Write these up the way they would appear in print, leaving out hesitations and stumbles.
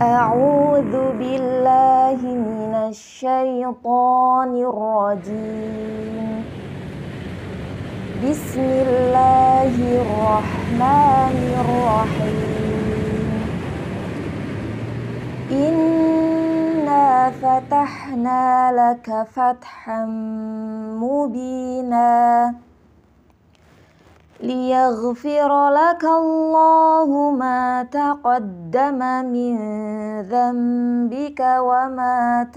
أعوذ بالله من الشيطان الرجيم بسم الله الرحمن الرحيم إنا فتحنا لك فتحا مبينا ليغفر لك الله ما تقدم من ذنبك وما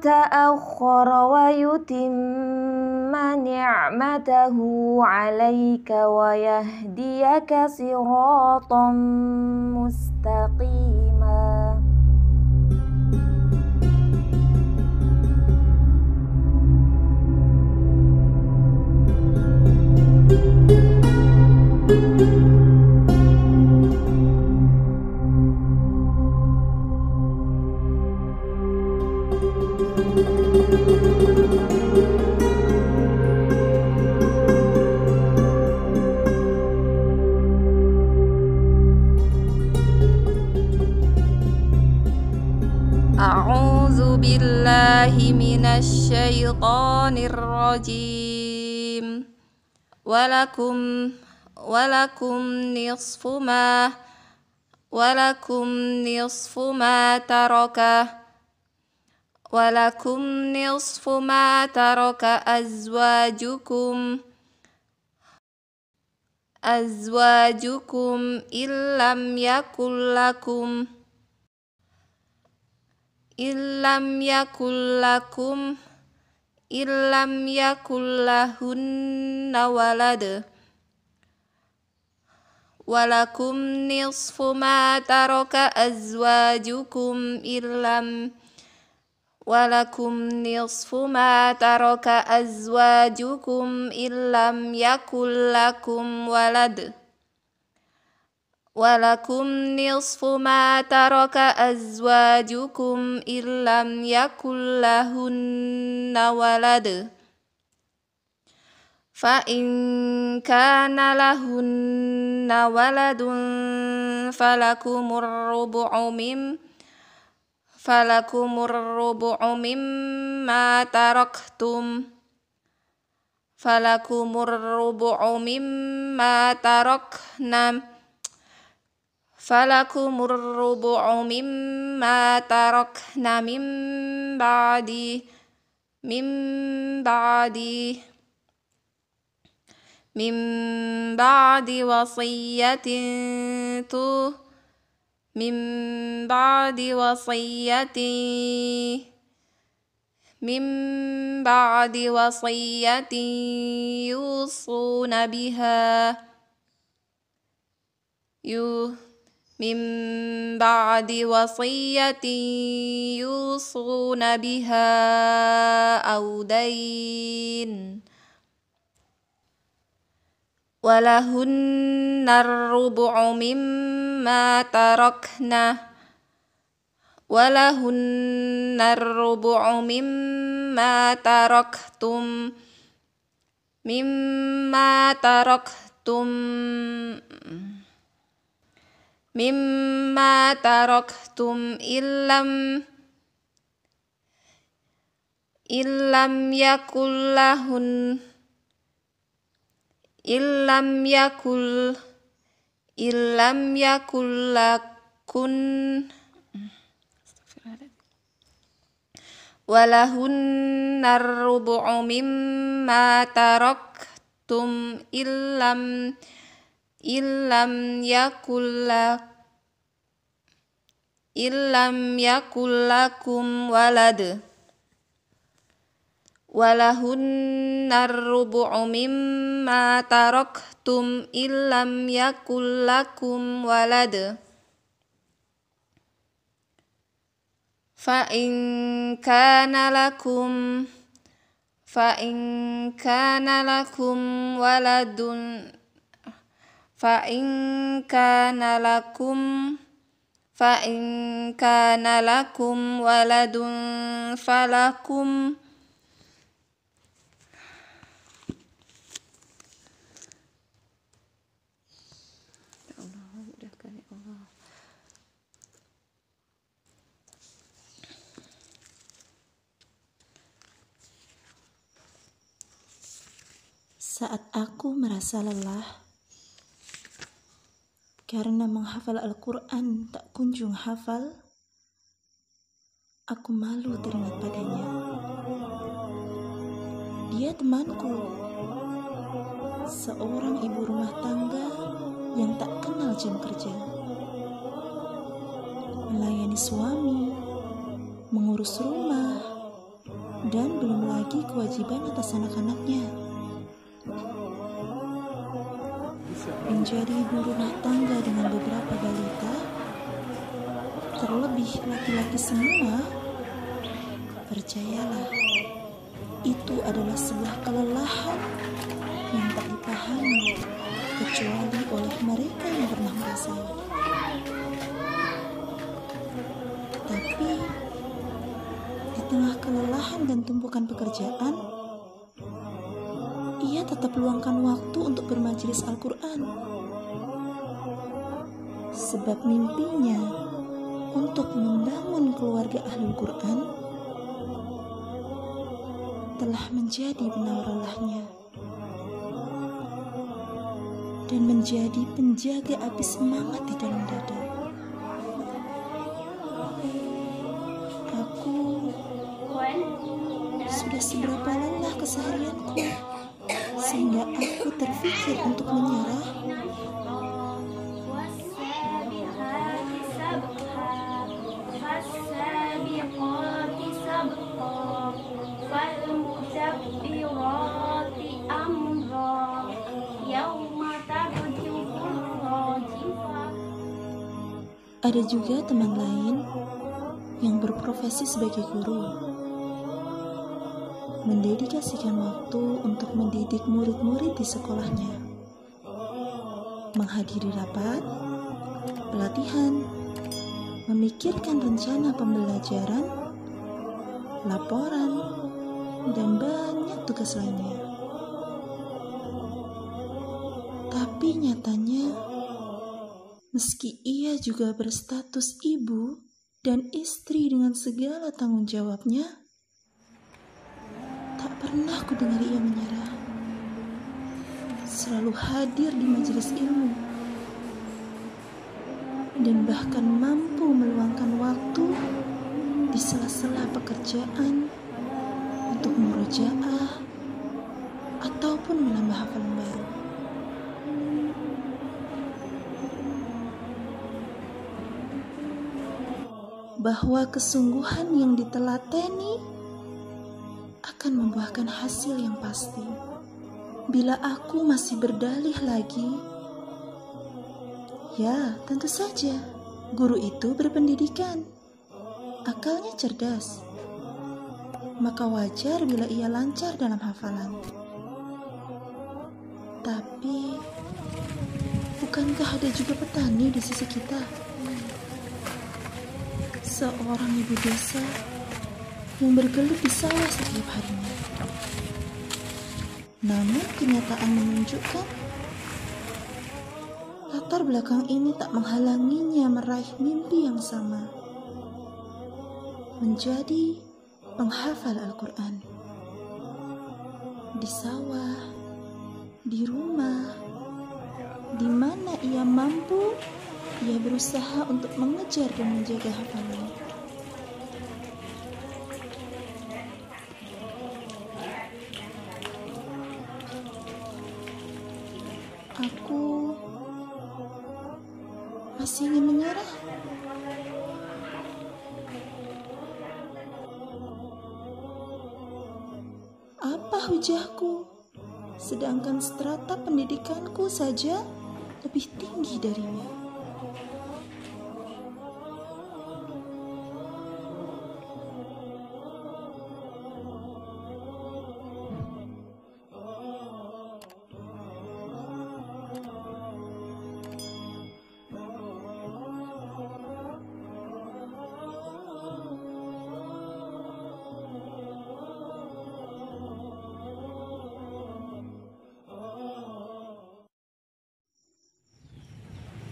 تأخر ويتم نعمته عليك ويهديك صراطا مستقيما أعوذ بالله من الشيطان الرجيم ولكم نصف ما ترك أزواجكم إن لم يكن لهن ولد ولكم نصف ما ترك أزواجكم إن لم يكن لكم ولد ولكم نصف ما ترك أزواجكم إن لم يكن لهن ولد فإن كان لهن ولد فلكم الربع مما تركتم من بعد وصية يوصون بها أو دين ولهن الربع مما تركتم إن لم يكن لكن ولهن الربع مما تركتم إن لم يكن لكم ولد ولهن الربع مما تركتم إن لم يكن لكم ولد فإن كان لكم ولد فلكم Saat aku merasa lelah karena menghafal Al-Quran tak kunjung hafal, aku malu teringat padanya. Dia temanku, seorang ibu rumah tangga yang tak kenal jam kerja, melayani suami, mengurus rumah, dan belum lagi kewajiban atas anak-anaknya. Menjadi ibu rumah tangga dengan beberapa balita, terlebih laki-laki semua, percayalah, itu adalah sebuah kelelahan yang tak dipahami kecuali oleh mereka yang pernah merasai. Tapi di tengah kelelahan dan tumpukan pekerjaan, ia tetap luangkan waktu untuk bermajelis Al-Quran. Sebab mimpinya untuk membangun keluarga Ahlul Quran telah menjadi benar lelahnya dan menjadi penjaga api semangat di dalam dada. Aku sudah seberapa lelah keseharianku sehingga aku terpikir untuk menyerah. Ada juga teman lain yang berprofesi sebagai guru, mendedikasikan waktu untuk mendidik murid-murid di sekolahnya, menghadiri rapat, pelatihan, memikirkan rencana pembelajaran, laporan, dan banyak tugas lainnya. Tapi nyatanya, meski ia juga berstatus ibu dan istri dengan segala tanggung jawabnya, tak pernah ku dengar ia menyerah. Selalu hadir di majelis ilmu dan bahkan mampu meluangkan waktu di sela-sela pekerjaan untuk murojaah ataupun menambah hafalan baru. Bahwa kesungguhan yang ditelateni akan membuahkan hasil yang pasti. Bila aku masih berdalih lagi, ya tentu saja guru itu berpendidikan, akalnya cerdas, maka wajar bila ia lancar dalam hafalan. Tapi bukankah ada juga petani di sisi kita? Seorang ibu desa yang bergelut di sawah setiap harinya. Namun kenyataan menunjukkan latar belakang ini tak menghalanginya meraih mimpi yang sama, menjadi penghafal Al-Quran. Di sawah, di rumah, di mana ia mampu, ia berusaha untuk mengejar dan menjaga hafalan. Aku masih ingin menyerah. Apa hujahku? Sedangkan strata pendidikanku saja lebih tinggi darinya.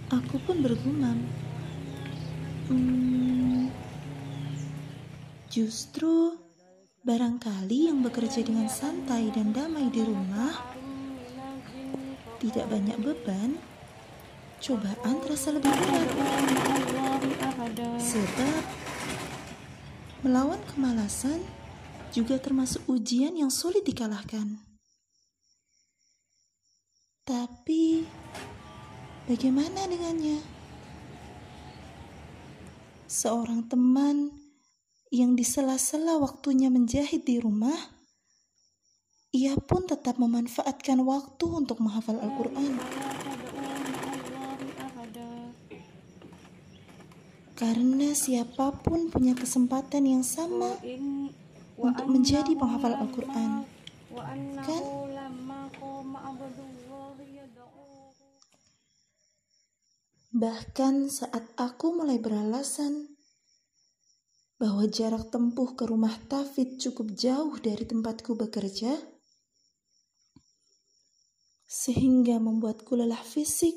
Aku pun bergumam, justru barangkali yang bekerja dengan santai dan damai di rumah tidak banyak beban, cobaan terasa lebih berat. Sebab melawan kemalasan juga termasuk ujian yang sulit dikalahkan. Tapi bagaimana dengannya? Seorang teman yang di sela-sela waktunya menjahit di rumah, ia pun tetap memanfaatkan waktu untuk menghafal Al-Quran. Karena siapapun punya kesempatan yang sama untuk menjadi penghafal Al-Quran, kan? Bahkan saat aku mulai beralasan bahwa jarak tempuh ke rumah tahfidz cukup jauh dari tempatku bekerja, sehingga membuatku lelah fisik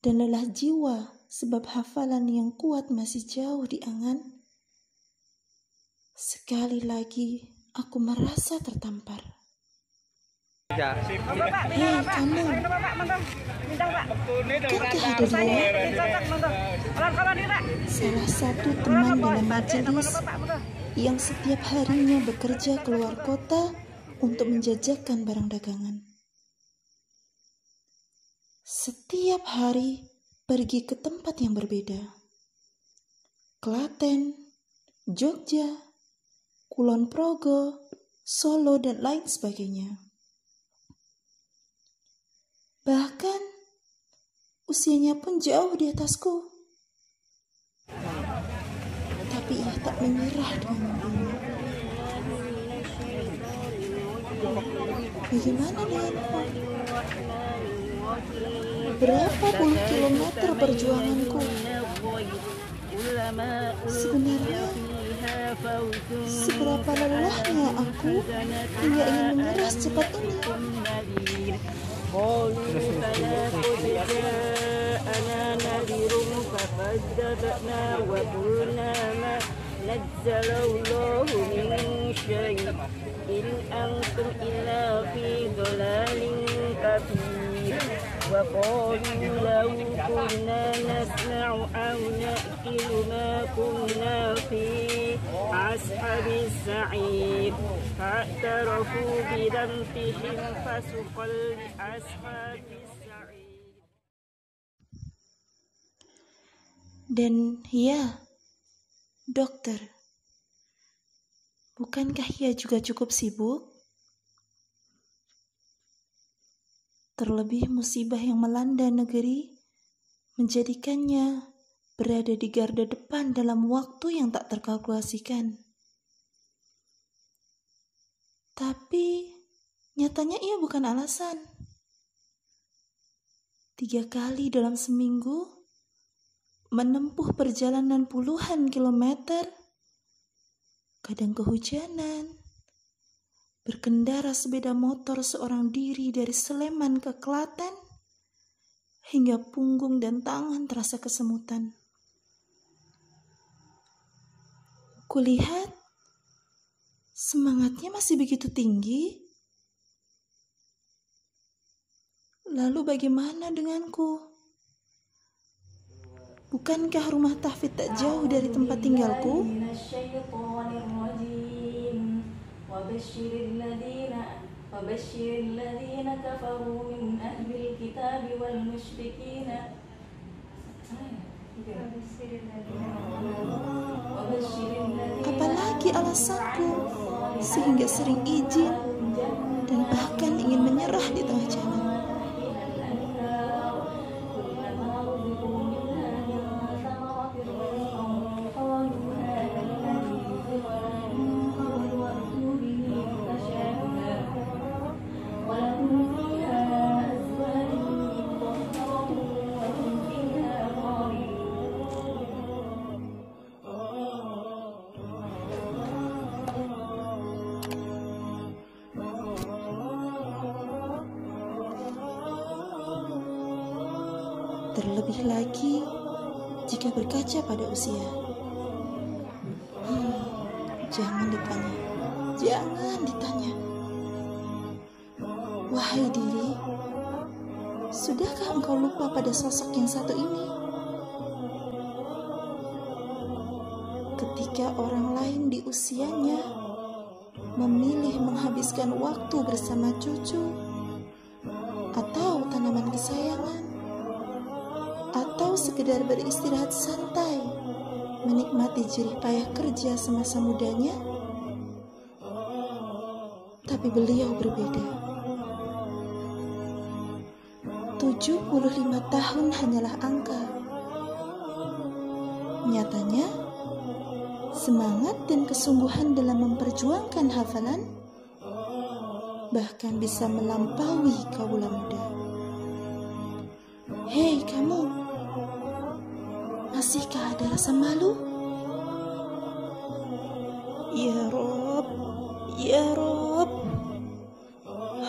dan lelah jiwa sebab hafalan yang kuat masih jauh di angan, sekali lagi aku merasa tertampar. Hei kamu, bukankah ada dua? Salah satu teman dalam majelis yang setiap harinya bekerja keluar kota untuk menjajakan barang dagangan. Setiap hari pergi ke tempat yang berbeda. Klaten, Jogja, Kulon Progo, Solo, dan lain sebagainya. Bahkan usianya pun jauh di atasku. Tapi ia tak menyerah dengan mimpinya. Bagaimana denganku? Berapa puluh kilometer perjuanganku? Sebenarnya, seberapa lelahnya aku hingga ingin menyerah secepat ini? وقالوا لو كنا نسمع أو نأكل ما كنا في أصحاب السعير فاعترفوا بذنبهم فسقا لأصحاب السعير. Dan ya, dokter, bukankah ia juga cukup sibuk? Terlebih musibah yang melanda negeri menjadikannya berada di garda depan dalam waktu yang tak terkalkulasikan. Tapi nyatanya ia bukan alasan. 3 kali dalam seminggu menempuh perjalanan puluhan kilometer, kadang kehujanan, berkendara sepeda motor seorang diri dari Sleman ke Klaten, hingga punggung dan tangan terasa kesemutan. Kulihat semangatnya masih begitu tinggi. Lalu bagaimana denganku? Bukankah rumah tahfidz tak jauh dari tempat tinggalku? وبشر الذين كفروا من أهل الكتاب والمشركين Apalagi alasanku sehingga sering izin dan bahkan ingin menyerah di tengah jalan. Terlebih lagi jika berkaca pada usia. Jangan ditanya. Wahai diri, Sudahkah engkau lupa pada sosok yang satu ini? Ketika orang lain di usianya memilih menghabiskan waktu bersama cucu atau tanaman kesayangan, atau sekedar beristirahat santai, menikmati jerih payah kerja semasa mudanya, tapi beliau berbeda. 75 tahun hanyalah angka. Nyatanya, semangat dan kesungguhan dalam memperjuangkan hafalan bahkan bisa melampaui kaula muda. Hei kamu, masihkah ada rasa malu? Ya Rob, ya Rob.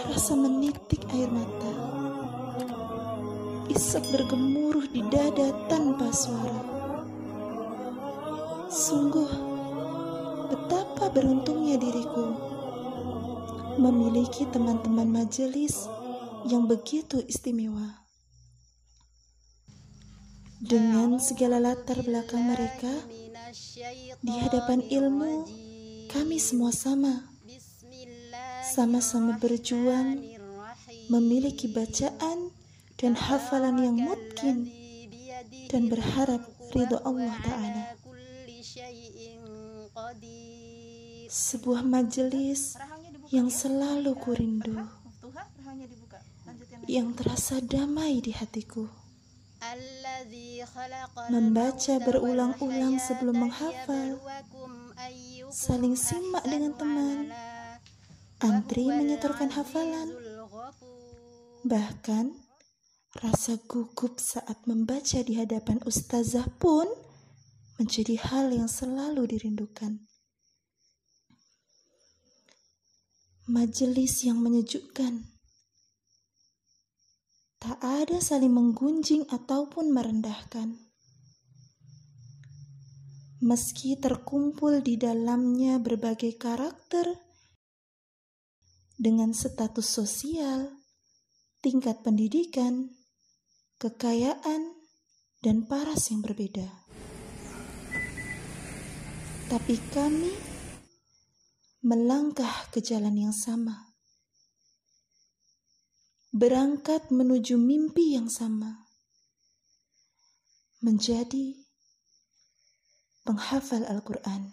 Rasa menitik air mata, isak bergemuruh di dada tanpa suara. Sungguh, betapa beruntungnya diriku memiliki teman-teman majelis yang begitu istimewa. Dengan segala latar belakang mereka, di hadapan ilmu, kami semua sama-sama berjuang, memiliki bacaan dan hafalan yang mungkin, dan berharap ridho Allah Ta'ala. Sebuah majelis yang selalu kurindu, yang terasa damai di hatiku. Membaca berulang-ulang sebelum menghafal, saling simak dengan teman, antri menyetorkan hafalan, bahkan rasa gugup saat membaca di hadapan ustazah pun menjadi hal yang selalu dirindukan. Majelis yang menyejukkan. Tak ada saling menggunjing ataupun merendahkan. Meski terkumpul di dalamnya berbagai karakter dengan status sosial, tingkat pendidikan, kekayaan, dan paras yang berbeda. Tapi kami melangkah ke jalan yang sama, berangkat menuju mimpi yang sama, menjadi penghafal Al-Quran.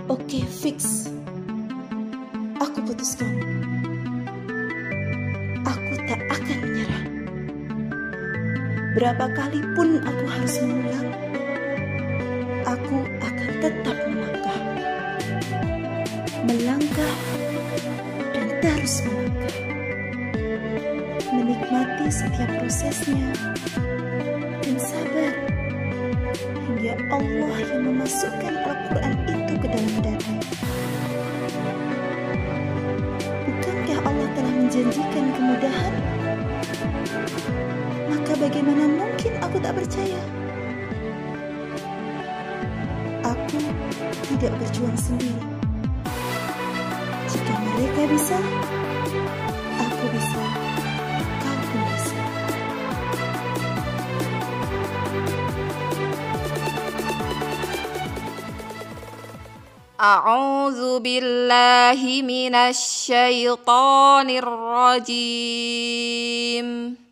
Oke, fix. Aku putuskan. Aku tak akan menyerah. Berapa kali pun aku harus mengulang, aku akan tetap melangkah dan terus melangkah, menikmati setiap prosesnya dan sabar hingga Allah yang memasukkan Al-Quran itu ke dalam dada. Bukankah Allah telah menjanjikan kemudahan? Maka bagaimana mungkin aku tak percaya? Aku tidak berjuang sendiri. Jika mereka bisa, aku bisa, kau pun bisa. A'udzu billahi minasy syaithanir rajim.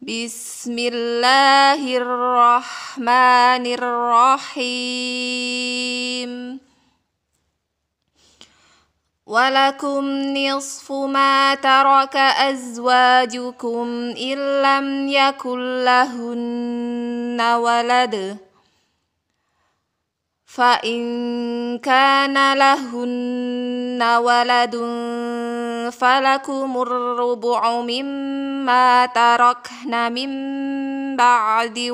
Bismillahirrahmanirrahim. Walakum nisfu ma taraka azwajukum illam yakul lahunna walad. Fa in kana lahunna waladun falakumur rubu'u mimma tarakna min ba'di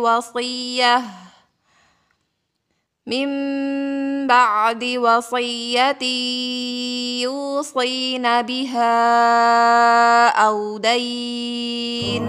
wasiyyati yusina biha aw dayn.